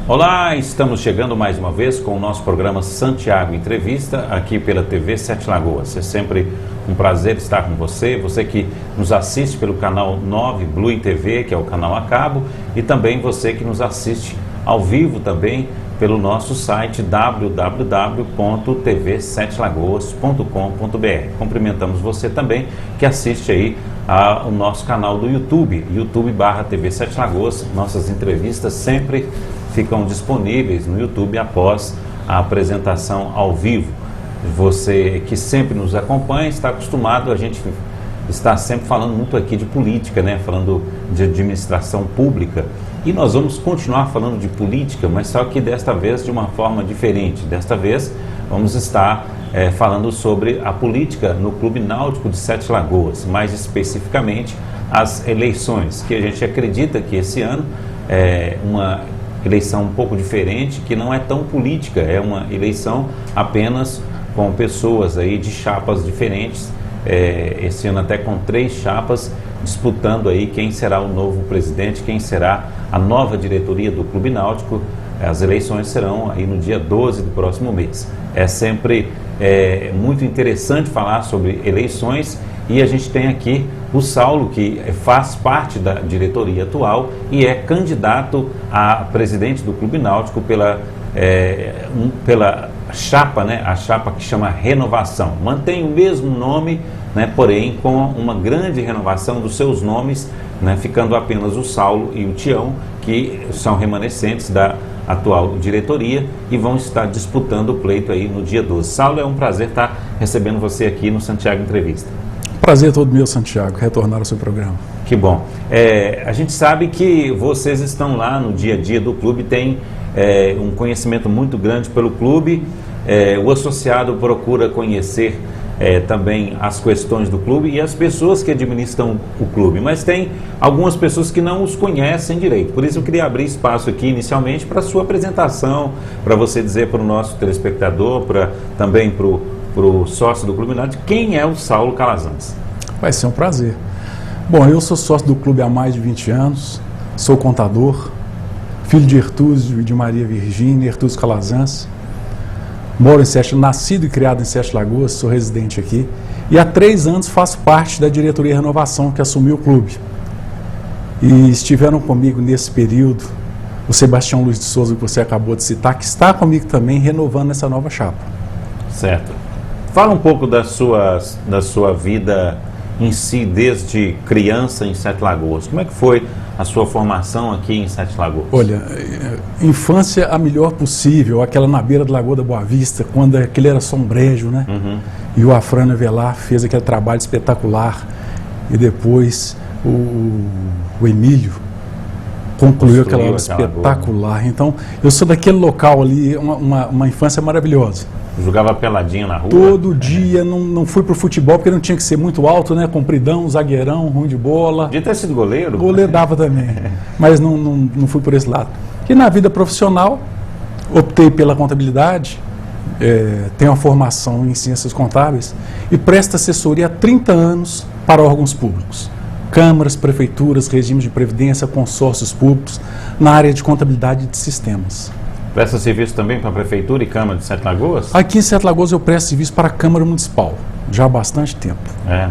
Olá, estamos chegando mais uma vez com o nosso programa Santiago Entrevista, aqui pela TV Sete Lagoas. É sempre um prazer estar com você, você que nos assiste pelo canal 9 Blue TV, que é o canal a cabo, e também você que nos assiste ao vivo também pelo nosso site www.tv7lagoas.com.br. Cumprimentamos você também que assiste aí ao nosso canal do YouTube, YouTube/TV Sete Lagoas. Nossas entrevistas sempre ficam disponíveis no YouTube após a apresentação ao vivo. Você que sempre nos acompanha está acostumado, a gente está sempre falando muito aqui de política, né? Falando de administração pública. E nós vamos continuar falando de política, mas só que desta vez de uma forma diferente. Desta vez vamos estar falando sobre a política no Clube Náutico de Sete Lagoas, mais especificamente as eleições, que a gente acredita que esse ano é uma eleição um pouco diferente, que não é tão política, é uma eleição apenas com pessoas aí de chapas diferentes, esse ano até com 3 chapas disputando aí quem será o novo presidente, quem será a nova diretoria do Clube Náutico. As eleições serão aí no dia 12 do próximo mês. É sempre muito interessante falar sobre eleições, e a gente tem aqui o Saulo, que faz parte da diretoria atual e é candidato a presidente do Clube Náutico pela chapa, né? A chapa que chama Renovação. Mantém o mesmo nome, né? Porém com uma grande renovação dos seus nomes, né? Ficando apenas o Saulo e o Tião, que são remanescentes da atual diretoria e vão estar disputando o pleito aí no dia 12. Saulo, é um prazer estar recebendo você aqui no Santiago Entrevista. Prazer todo meu, Santiago, retornar ao seu programa. Que bom. A gente sabe que vocês estão lá no dia a dia do clube, tem um conhecimento muito grande pelo clube, o associado procura conhecer também as questões do clube e as pessoas que administram o clube, mas tem algumas pessoas que não os conhecem direito. Por isso eu queria abrir espaço aqui inicialmente para a sua apresentação, para você dizer para o nosso telespectador, também para o sócio do Clube Náutico, quem é o Saulo Calazans. Vai ser um prazer. Bom, eu sou sócio do clube há mais de 20 anos, sou contador, filho de Hertúzio e de Maria Virgínia, Hertúzio Calazans. Moro em Sete, nascido e criado em Sete Lagoas, sou residente aqui. E há 3 anos faço parte da diretoria Renovação, que assumiu o clube. E estiveram comigo nesse período o Sebastião Luiz de Souza, que você acabou de citar, que está comigo também renovando essa nova chapa. Certo. Fala um pouco da sua vida em si, desde criança em Sete Lagoas. Como é que foi a sua formação aqui em Sete Lagoas? Olha, infância a melhor possível, aquela na beira da Lagoa da Boa Vista, quando aquele era só um brejo, né? Uhum. E o Afrânio Avelar fez aquele trabalho espetacular, e depois o Emílio concluiu aquela obra espetacular. Boa. Então, eu sou daquele local ali, uma infância maravilhosa. Jogava peladinho na rua? Todo dia, não fui pro futebol porque não tinha que ser muito alto, né? Compridão, zagueirão, ruim de bola. Podia ter sido goleiro? Goleiro dava também, mas não fui por esse lado. E na vida profissional, optei pela contabilidade, tenho uma formação em ciências contábeis e presto assessoria há 30 anos para órgãos públicos. Câmaras, prefeituras, regimes de previdência, consórcios públicos, na área de contabilidade e de sistemas. Presta serviço também para a Prefeitura e Câmara de Sete Lagoas? Aqui em Sete Lagoas eu presto serviço para a Câmara Municipal, já há bastante tempo.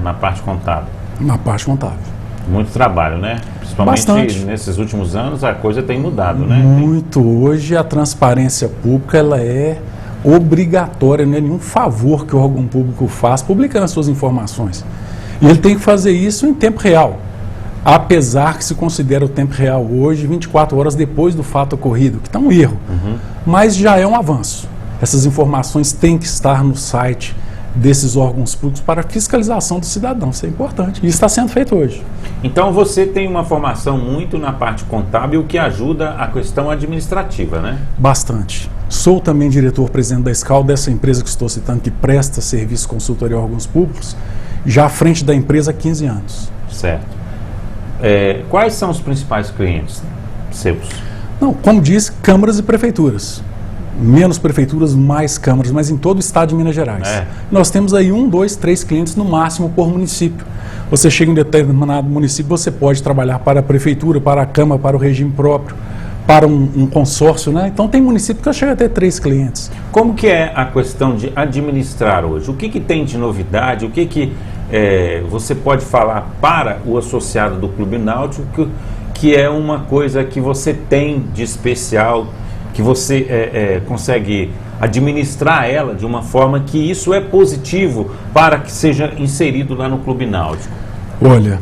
Na parte contábil? Na parte contábil. Muito trabalho, né? Principalmente bastante. Nesses últimos anos a coisa tem mudado, né? Muito. Hoje a transparência pública ela é obrigatória, não é nenhum favor que o órgão público faz publicando as suas informações. E ele tem que fazer isso em tempo real. Apesar que se considera o tempo real hoje 24 horas depois do fato ocorrido, que está um erro, mas já é um avanço. Essas informações têm que estar no site desses órgãos públicos para fiscalização do cidadão, isso é importante, e está sendo feito hoje. Então você tem uma formação muito na parte contábil, o que ajuda a questão administrativa, né? Bastante. Sou também diretor-presidente da SCAL, dessa empresa que estou citando, que presta serviço de consultoria a órgãos públicos, já à frente da empresa há 15 anos. Certo. Quais são os principais clientes seus? Não, como disse, câmaras e prefeituras. Menos prefeituras, mais câmaras, mas em todo o estado de Minas Gerais. Nós temos aí 1, 2, 3 clientes no máximo por município. Você chega em determinado município, você pode trabalhar para a prefeitura, para a câmara, para o regime próprio, para um consórcio, né? Então tem município que chega a ter 3 clientes. Como que é a questão de administrar hoje? O que tem de novidade? O que você pode falar para o associado do Clube Náutico que é uma coisa que você tem de especial, que você consegue administrar ela de uma forma que isso é positivo para que seja inserido lá no Clube Náutico? Olha,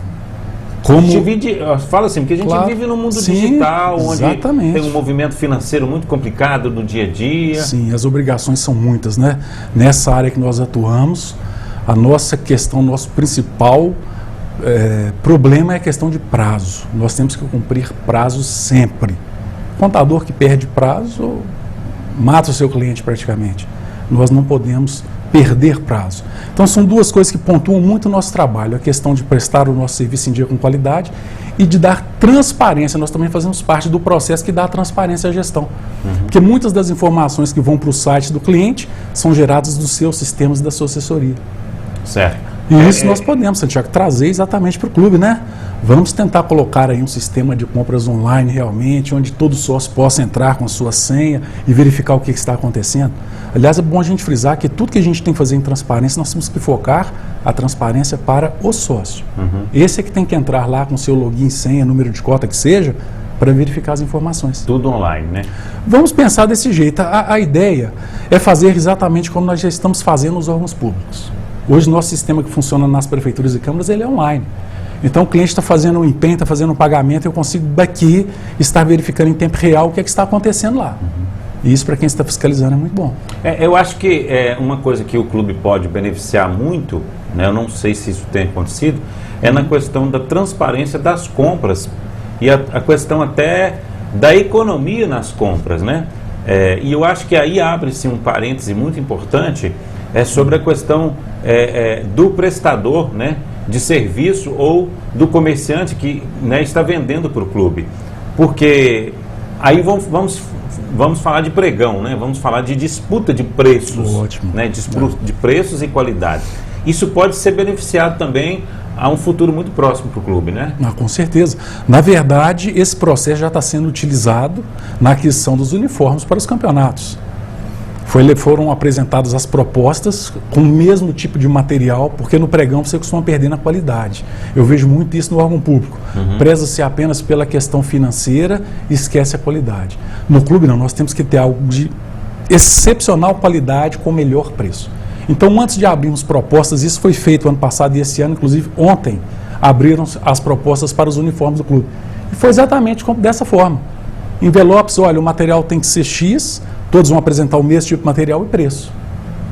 fala assim, porque a gente vive num mundo digital, onde tem um movimento financeiro muito complicado no dia a dia. Sim, as obrigações são muitas, né? Nessa área que nós atuamos, a nossa questão, nosso principal problema é a questão de prazo. Nós temos que cumprir prazos sempre. Contador que perde prazo mata o seu cliente praticamente. Nós não podemos perder prazo. Então são 2 coisas que pontuam muito o nosso trabalho, a questão de prestar o nosso serviço em dia com qualidade e de dar transparência. Nós também fazemos parte do processo que dá transparência à gestão. Porque muitas das informações que vão para o site do cliente são geradas dos seus sistemas e da sua assessoria. Certo. E isso nós podemos, Santiago, trazer exatamente para o clube, né? Vamos tentar colocar aí um sistema de compras online realmente, onde todo sócio possa entrar com a sua senha e verificar o que está acontecendo. Aliás, é bom a gente frisar que tudo que a gente tem que fazer em transparência, nós temos que focar a transparência para o sócio. Esse é que tem que entrar lá com seu login, senha, número de cota que seja, para verificar as informações. Tudo online, né? Vamos pensar desse jeito. A ideia é fazer exatamente como nós já estamos fazendo nos órgãos públicos. Hoje, o nosso sistema que funciona nas prefeituras e câmaras, ele é online. Então, o cliente está fazendo um empenho, está fazendo um pagamento, eu consigo daqui estar verificando em tempo real o que está acontecendo lá. E isso, para quem está fiscalizando, é muito bom. Eu acho que uma coisa que o clube pode beneficiar muito, né, eu não sei se isso tem acontecido, é na questão da transparência das compras e a questão até da economia nas compras, né? E eu acho que aí abre-se um parêntese muito importante, sobre a questão do prestador, né, de serviço ou do comerciante que, né, está vendendo para o clube. Porque aí vamos falar de pregão, né? Vamos falar de disputa de preços. Ótimo. Né? De preços e qualidade. Isso pode ser beneficiado também a um futuro muito próximo para o clube, né? Com certeza. Na verdade, esse processo já está sendo utilizado na aquisição dos uniformes para os campeonatos. Foram apresentadas as propostas com o mesmo tipo de material, porque no pregão você costuma perder na qualidade. Eu vejo muito isso no órgão público. Preza-se apenas pela questão financeira e esquece a qualidade. No clube não, nós temos que ter algo de excepcional qualidade com melhor preço. Então, antes de abrirmos propostas, isso foi feito ano passado e esse ano, inclusive ontem, abriram as propostas para os uniformes do clube. E foi exatamente dessa forma. Envelopes, olha, o material tem que ser X, todos vão apresentar o mesmo tipo de material e preço.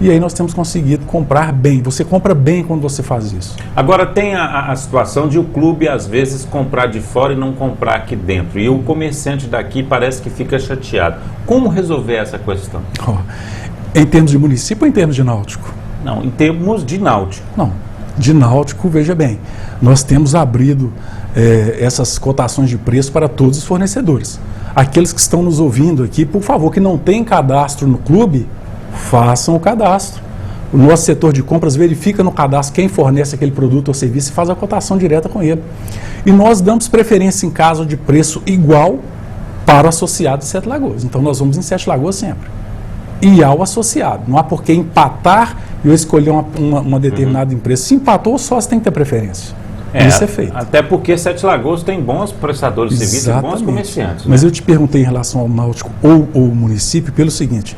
E aí nós temos conseguido comprar bem. Você compra bem quando você faz isso. Agora tem a situação de o clube às vezes comprar de fora e não comprar aqui dentro. E o comerciante daqui parece que fica chateado. Como resolver essa questão? Em termos de município ou em termos de náutico? Não, em termos de náutico. Não, de náutico, veja bem, nós temos abrido essas cotações de preço para todos os fornecedores. Aqueles que estão nos ouvindo aqui, por favor, que não tem cadastro no clube, façam o cadastro. O nosso setor de compras verifica no cadastro quem fornece aquele produto ou serviço e faz a cotação direta com ele. E nós damos preferência em caso de preço igual para o associado de Sete Lagoas. Então nós vamos em Sete Lagoas sempre. E ao associado. Não há por que empatar e eu escolher uma determinada empresa. Se empatou, o sócio tem que ter preferência. Isso é feito. Até porque Sete Lagoas tem bons prestadores de serviço e bons comerciantes. Mas eu te perguntei em relação ao náutico ou ao município pelo seguinte: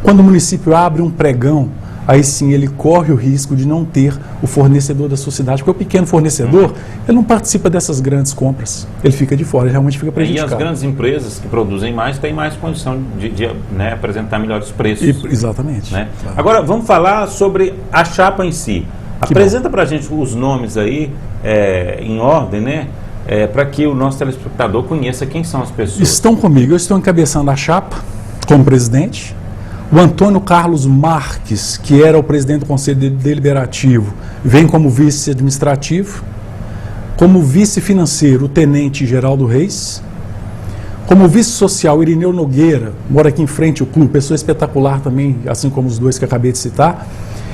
quando o município abre um pregão, aí sim ele corre o risco de não ter o fornecedor da sua cidade, porque o pequeno fornecedor, ele não participa dessas grandes compras, ele fica de fora, ele realmente fica prejudicado. E as grandes empresas que produzem mais têm mais condição de né, apresentar melhores preços. Exatamente. Né? Claro. Agora, vamos falar sobre a chapa em si. Apresenta para a gente os nomes aí, em ordem, né? Para que o nosso telespectador conheça quem são as pessoas. Estão comigo, eu estou encabeçando a chapa como presidente. O Antônio Carlos Marques, que era o presidente do Conselho Deliberativo, vem como vice-administrativo. Como vice-financeiro, o tenente Geraldo Reis. Como vice-social, Irineu Nogueira, mora aqui em frente ao clube, pessoa espetacular também, assim como os dois que acabei de citar.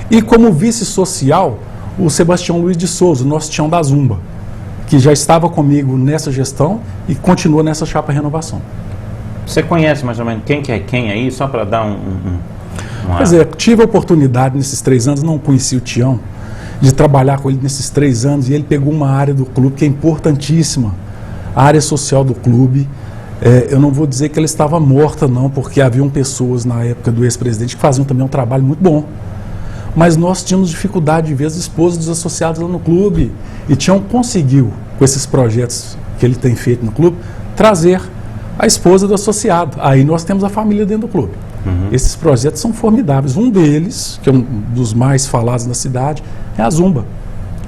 E como vice-social, o Sebastião Luiz de Souza, o nosso tião da Zumba, que já estava comigo nessa gestão e continua nessa chapa renovação. Você conhece mais ou menos quem que é quem aí, só para dar uma... Pois é, tive a oportunidade nesses 3 anos, não conheci o Tião, de trabalhar com ele nesses 3 anos, e ele pegou uma área do clube que é importantíssima, a área social do clube. Eu não vou dizer que ela estava morta não, porque haviam pessoas na época do ex-presidente que faziam também um trabalho muito bom. Mas nós tínhamos dificuldade de ver as esposas dos associados lá no clube. E Tião conseguiu, com esses projetos que ele tem feito no clube, trazer a esposa do associado. Aí nós temos a família dentro do clube. Esses projetos são formidáveis. Um deles, que é um dos mais falados na cidade, é a Zumba.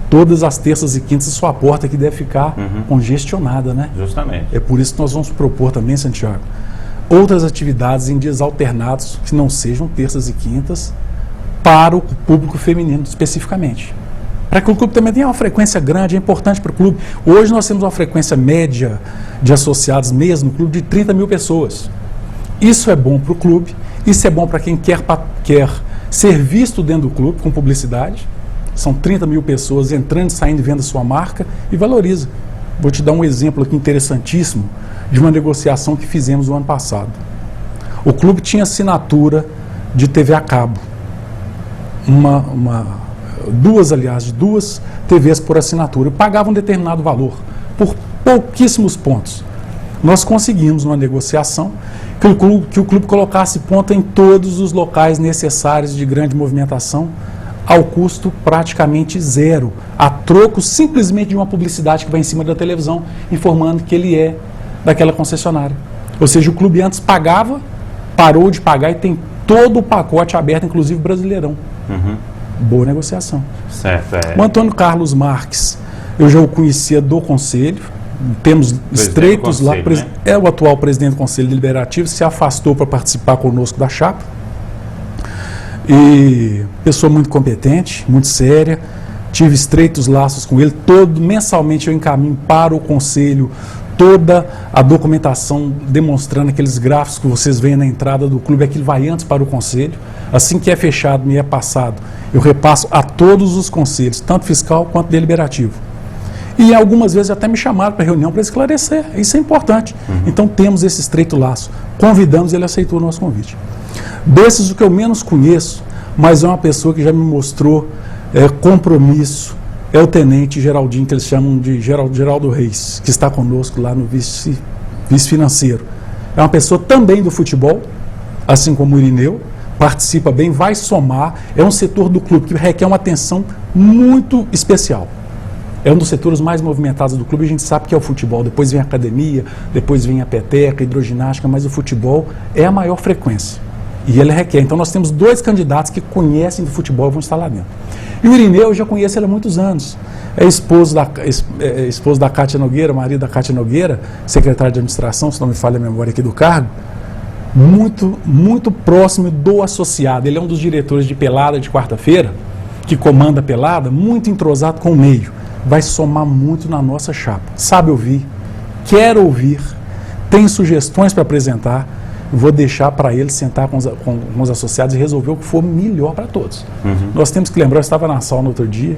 Todas as terças e quintas, sua porta que deve ficar congestionada, né? Justamente. É por isso que nós vamos propor também, Santiago, outras atividades em dias alternados, que não sejam terças e quintas, para o público feminino especificamente. Para que o clube também tenha uma frequência grande, é importante para o clube. Hoje nós temos uma frequência média de associados mesmo no clube de 30 mil pessoas. Isso é bom para o clube, isso é bom para quem quer ser visto dentro do clube com publicidade. São 30 mil pessoas entrando, saindo e vendo a sua marca e valoriza. Vou te dar um exemplo aqui interessantíssimo de uma negociação que fizemos no ano passado. O clube tinha assinatura de TV a cabo. Duas TVs por assinatura. Pagavam um determinado valor, por pouquíssimos pontos. Nós conseguimos, numa negociação, que o clube colocasse ponto em todos os locais necessários de grande movimentação, ao custo praticamente zero, a troco simplesmente de uma publicidade que vai em cima da televisão, informando que ele é daquela concessionária. Ou seja, o clube antes pagava, parou de pagar e tem todo o pacote aberto, inclusive Brasileirão. Boa negociação. Certo, é. O Antônio Carlos Marques, eu já o conhecia do Conselho, temos estreitos lá, né? É o atual presidente do Conselho Deliberativo, se afastou para participar conosco da chapa. E pessoa muito competente, muito séria, tive estreitos laços com ele, mensalmente eu encaminho para o Conselho toda a documentação demonstrando aqueles gráficos que vocês veem na entrada do clube, aquilo vai antes para o Conselho, assim que é fechado, me é passado, eu repasso a todos os conselhos, tanto fiscal quanto deliberativo. E algumas vezes até me chamaram para reunião para esclarecer, isso é importante. Então temos esse estreito laço, convidamos, ele aceitou o nosso convite. Desses, o que eu menos conheço, mas é uma pessoa que já me mostrou compromisso, é o tenente Geraldinho, que eles chamam de Geraldo Reis, que está conosco lá no vice-financeiro. É uma pessoa também do futebol, assim como o Irineu, participa bem, vai somar, é um setor do clube que requer uma atenção muito especial. É um dos setores mais movimentados do clube, a gente sabe que é o futebol, depois vem a academia, depois vem a peteca, hidroginástica, mas o futebol é a maior frequência. E ele requer. Então nós temos 2 candidatos que conhecem do futebol e vão estar lá dentro. E o Irineu eu já conheço ele há muitos anos. É esposo da Cátia Nogueira, marido da Cátia Nogueira, secretário de administração, se não me falha a memória aqui do cargo, muito próximo do associado. Ele é um dos diretores de pelada de quarta-feira, que comanda a pelada, muito entrosado com o meio. Vai somar muito na nossa chapa. Sabe ouvir, quer ouvir, tem sugestões para apresentar. Vou deixar para ele sentar com os associados e resolver o que for melhor para todos. Nós temos que lembrar, eu estava na sala no outro dia,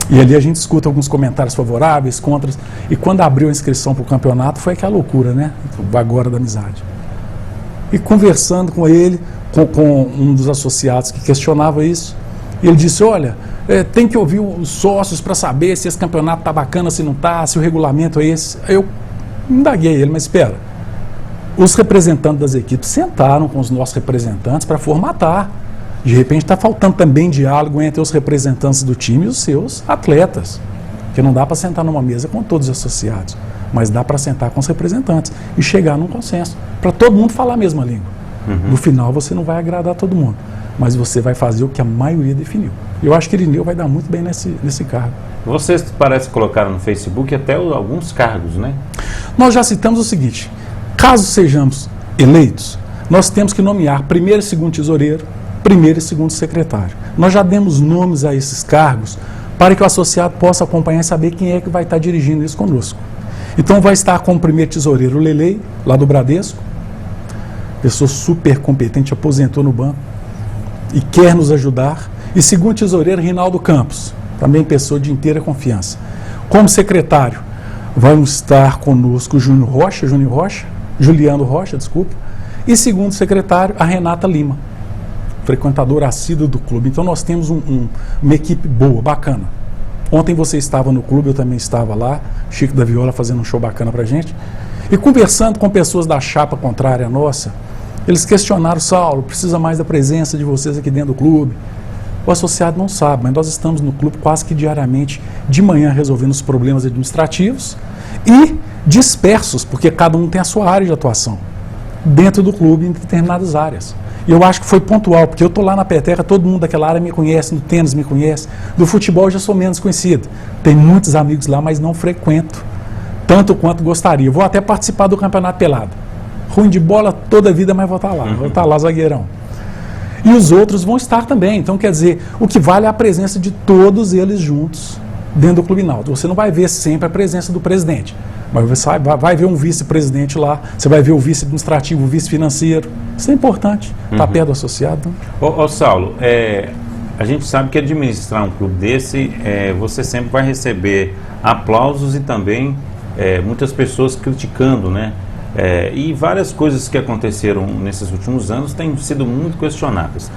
e ali a gente escuta alguns comentários favoráveis, contras, e quando abriu a inscrição para o campeonato, foi aquela loucura, né? Agora da amizade. E conversando com ele, com um dos associados que questionava isso, ele disse, olha, tem que ouvir os sócios para saber se esse campeonato está bacana, se não está, se o regulamento é esse. Eu indaguei ele, mas espera. Os representantes das equipes sentaram com os nossos representantes para formatar. De repente está faltando também diálogo entre os representantes do time e os seus atletas. Porque não dá para sentar numa mesa com todos os associados, mas dá para sentar com os representantes e chegar num consenso, para todo mundo falar a mesma língua. No final você não vai agradar todo mundo, mas você vai fazer o que a maioria definiu. Eu acho que Irineu vai dar muito bem nesse cargo. Vocês parece que colocaram no Facebook até alguns cargos, né? Nós já citamos o seguinte: caso sejamos eleitos, nós temos que nomear primeiro e segundo tesoureiro, primeiro e segundo secretário. Nós já demos nomes a esses cargos para que o associado possa acompanhar e saber quem é que vai estar dirigindo isso conosco. Então vai estar como primeiro tesoureiro o Lelei, lá do Bradesco, pessoa super competente, aposentou no banco e quer nos ajudar. E segundo tesoureiro, Rinaldo Campos, também pessoa de inteira confiança. Como secretário, vamos estar conosco o Júnior Rocha, Juliano Rocha, desculpa, e segundo secretário, a Renata Lima, frequentadora assídua do clube. Então nós temos uma equipe boa, bacana. Ontem você estava no clube, eu também estava lá, Chico da Viola fazendo um show bacana pra gente, e conversando com pessoas da chapa contrária à nossa, eles questionaram: Saulo, precisa mais da presença de vocês aqui dentro do clube. O associado não sabe, mas nós estamos no clube quase que diariamente, de manhã, resolvendo os problemas administrativos e dispersos, porque cada um tem a sua área de atuação dentro do clube em determinadas áreas. E eu acho que foi pontual, porque eu estou lá na peteca, todo mundo daquela área me conhece, no tênis me conhece, do futebol eu já sou menos conhecido. Tem muitos amigos lá, mas não frequento tanto quanto gostaria. Vou até participar do campeonato pelado. Ruim de bola toda a vida, mas vou estar lá, vou estar lá zagueirão. E os outros vão estar também. Então, quer dizer, o que vale é a presença de todos eles juntos dentro do Clube Náutico. Você não vai ver sempre a presença do presidente, mas você vai ver um vice-presidente lá, você vai ver o vice-administrativo, o vice-financeiro. Isso é importante, estar perto do associado. Ô Saulo, a gente sabe que administrar um clube desse, você sempre vai receber aplausos e também muitas pessoas criticando, né? E várias coisas que aconteceram nesses últimos anos têm sido muito questionadas.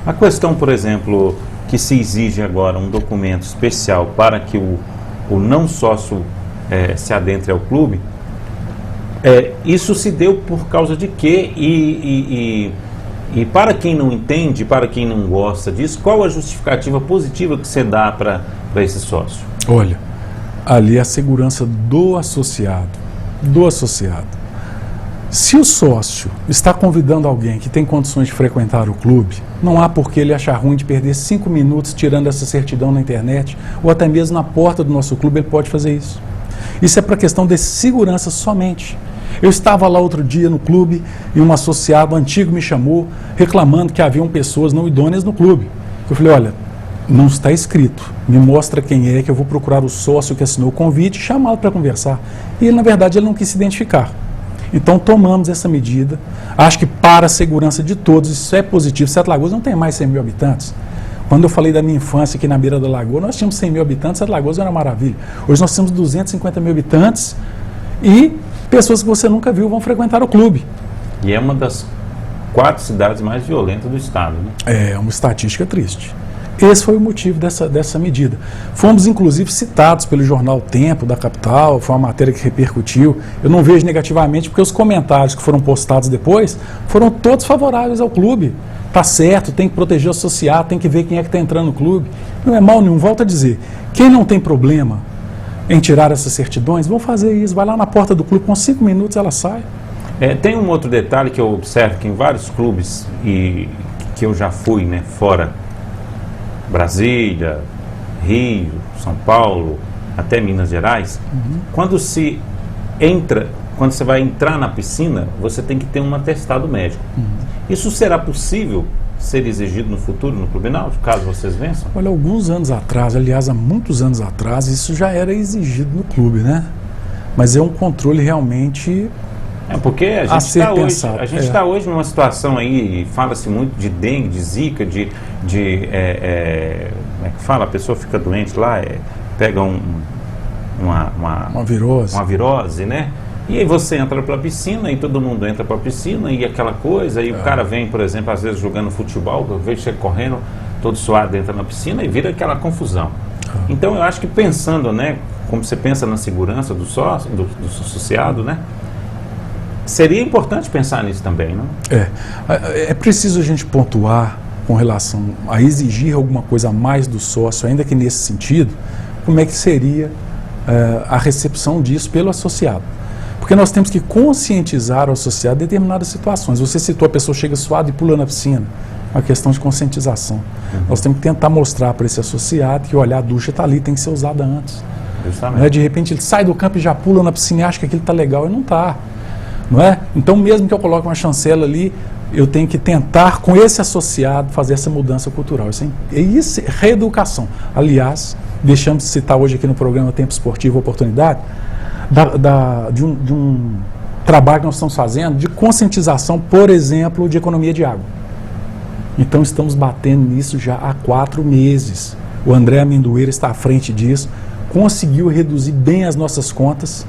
A questão, por exemplo, que se exige agora um documento especial para que o não sócio se adentre ao clube, isso se deu por causa de quê? E para quem não entende, para quem não gosta disso, qual a justificativa positiva que você dá para esse sócio? Olha, ali é a segurança do associado. Se o sócio está convidando alguém que tem condições de frequentar o clube, não há por que ele achar ruim de perder 5 minutos tirando essa certidão na internet, ou até mesmo na porta do nosso clube ele pode fazer isso. Isso é para questão de segurança somente. Eu estava lá outro dia no clube e um associado antigo me chamou reclamando que haviam pessoas não idôneas no clube. Eu falei: olha, não está escrito, me mostra quem é, que eu vou procurar o sócio que assinou o convite e chamá-lo para conversar. E ele, na verdade, ele não quis se identificar. Então tomamos essa medida. Acho que para a segurança de todos isso é positivo. Sete Lagoas não tem mais 100 mil habitantes. Quando eu falei da minha infância aqui na beira da lagoa, nós tínhamos 100 mil habitantes, Sete Lagoas era uma maravilha. Hoje nós temos 250 mil habitantes e pessoas que você nunca viu vão frequentar o clube. E é uma das 4 cidades mais violentas do estado, né? É uma estatística triste. Esse foi o motivo dessa medida. Fomos, inclusive, citados pelo jornal Tempo, da capital, foi uma matéria que repercutiu. Eu não vejo negativamente, porque os comentários que foram postados depois foram todos favoráveis ao clube. Tá certo, tem que proteger o associado, tem que ver quem é que está entrando no clube. Não é mal nenhum, volto a dizer. Quem não tem problema em tirar essas certidões, vão fazer isso. Vai lá na porta do clube, com 5 minutos ela sai. Tem um outro detalhe que eu observo que em vários clubes, e que eu já fui, né, fora Brasília, Rio, São Paulo, até Minas Gerais, quando você vai entrar na piscina, você tem que ter um atestado médico. Isso será possível ser exigido no futuro no Clube Náutico, caso vocês vençam? Olha, alguns anos atrás, aliás, há muitos anos atrás, isso já era exigido no clube, né? Mas é um controle realmente porque a gente está hoje numa situação aí, fala-se muito de dengue, de zika, como é que fala? A pessoa fica doente lá, pega uma virose, né? E aí você entra para a piscina e todo mundo entra para a piscina e aquela coisa, e o cara vem, por exemplo, às vezes jogando futebol, eu vejo você correndo todo suado, entra na piscina e vira aquela confusão. Então eu acho que pensando, né, como você pensa na segurança do sócio, do associado, né? Seria importante pensar nisso também, não? É preciso a gente pontuar com relação a exigir alguma coisa a mais do sócio, ainda que nesse sentido, como é que seria a recepção disso pelo associado. Porque nós temos que conscientizar o associado em determinadas situações. Você citou, a pessoa chega suada e pula na piscina. É uma questão de conscientização. Nós temos que tentar mostrar para esse associado que, olha, a ducha está ali, tem que ser usada antes. Não é? De repente ele sai do campo e já pula na piscina e acha que aquilo está legal, e não está. Não é? Então, mesmo que eu coloque uma chancela ali, eu tenho que tentar, com esse associado, fazer essa mudança cultural. Isso é reeducação. Aliás, deixamos de citar hoje aqui no programa Tempo Esportivo Oportunidade, de um trabalho que nós estamos fazendo de conscientização, por exemplo, de economia de água. Então, estamos batendo nisso já há 4 meses. O André Amendoeira está à frente disso, conseguiu reduzir bem as nossas contas.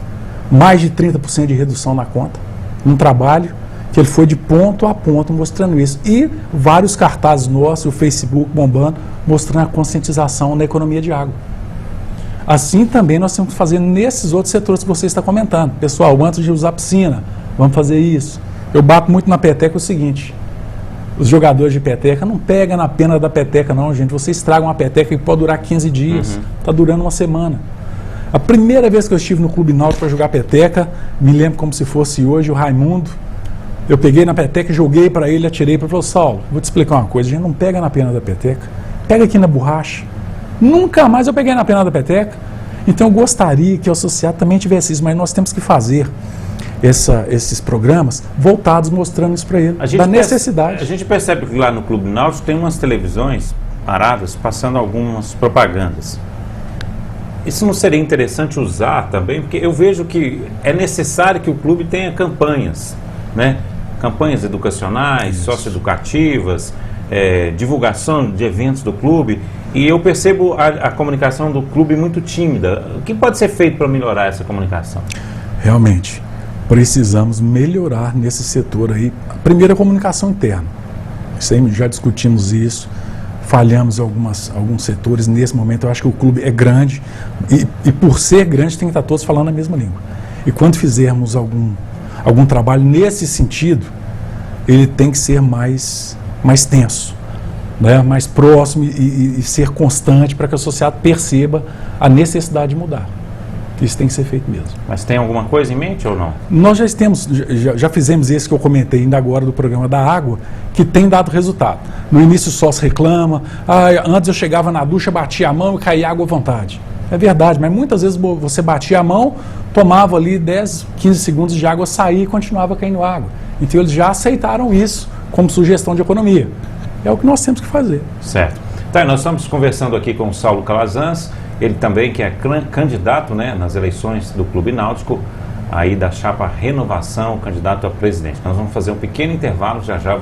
mais de 30% de redução na conta, um trabalho que ele foi de ponto a ponto mostrando isso. E vários cartazes nossos, o Facebook bombando, mostrando a conscientização na economia de água. Assim também nós temos que fazer nesses outros setores que você está comentando. Pessoal, antes de usar piscina, vamos fazer isso. Eu bato muito na peteca o seguinte: os jogadores de peteca não pegam na pena da peteca não, gente. Você estraga uma peteca que pode durar 15 dias, está durando uma semana. A primeira vez que eu estive no Clube Náutico para jogar peteca, me lembro como se fosse hoje, o Raimundo, eu peguei na peteca, joguei para ele, atirei para ele, falou: Saulo, vou te explicar uma coisa, a gente não pega na pena da peteca, pega aqui na borracha. Nunca mais eu peguei na pena da peteca. Então eu gostaria que o associado também tivesse isso, mas nós temos que fazer esses programas voltados mostrando isso para ele, da necessidade. A gente percebe que lá no Clube Náutico tem umas televisões paradas passando algumas propagandas. Isso não seria interessante usar também? Porque eu vejo que é necessário que o clube tenha campanhas, né? Campanhas educacionais, socioeducativas, divulgação de eventos do clube. E eu percebo a comunicação do clube muito tímida. O que pode ser feito para melhorar essa comunicação? Realmente, precisamos melhorar nesse setor aí. Primeiro, a comunicação interna. Já discutimos isso. Falhamos em alguns setores. Nesse momento, eu acho que o clube é grande e por ser grande, tem que estar todos falando a mesma língua. E quando fizermos algum trabalho nesse sentido, ele tem que ser mais tenso, né? Mais próximo e ser constante para que o associado perceba a necessidade de mudar. Isso tem que ser feito mesmo. Mas tem alguma coisa em mente ou não? Nós já fizemos esse que eu comentei ainda agora do programa da água, que tem dado resultado. No início só se reclama, antes eu chegava na ducha, batia a mão e caía água à vontade. É verdade, mas muitas vezes você batia a mão, tomava ali 10, 15 segundos de água, saía e continuava caindo água. Então eles já aceitaram isso como sugestão de economia. É o que nós temos que fazer. Certo. Tá, nós estamos conversando aqui com o Saulo Calazans, ele também que é candidato, né, nas eleições do Clube Náutico, aí da chapa Renovação, candidato a presidente. Nós vamos fazer um pequeno intervalo, já já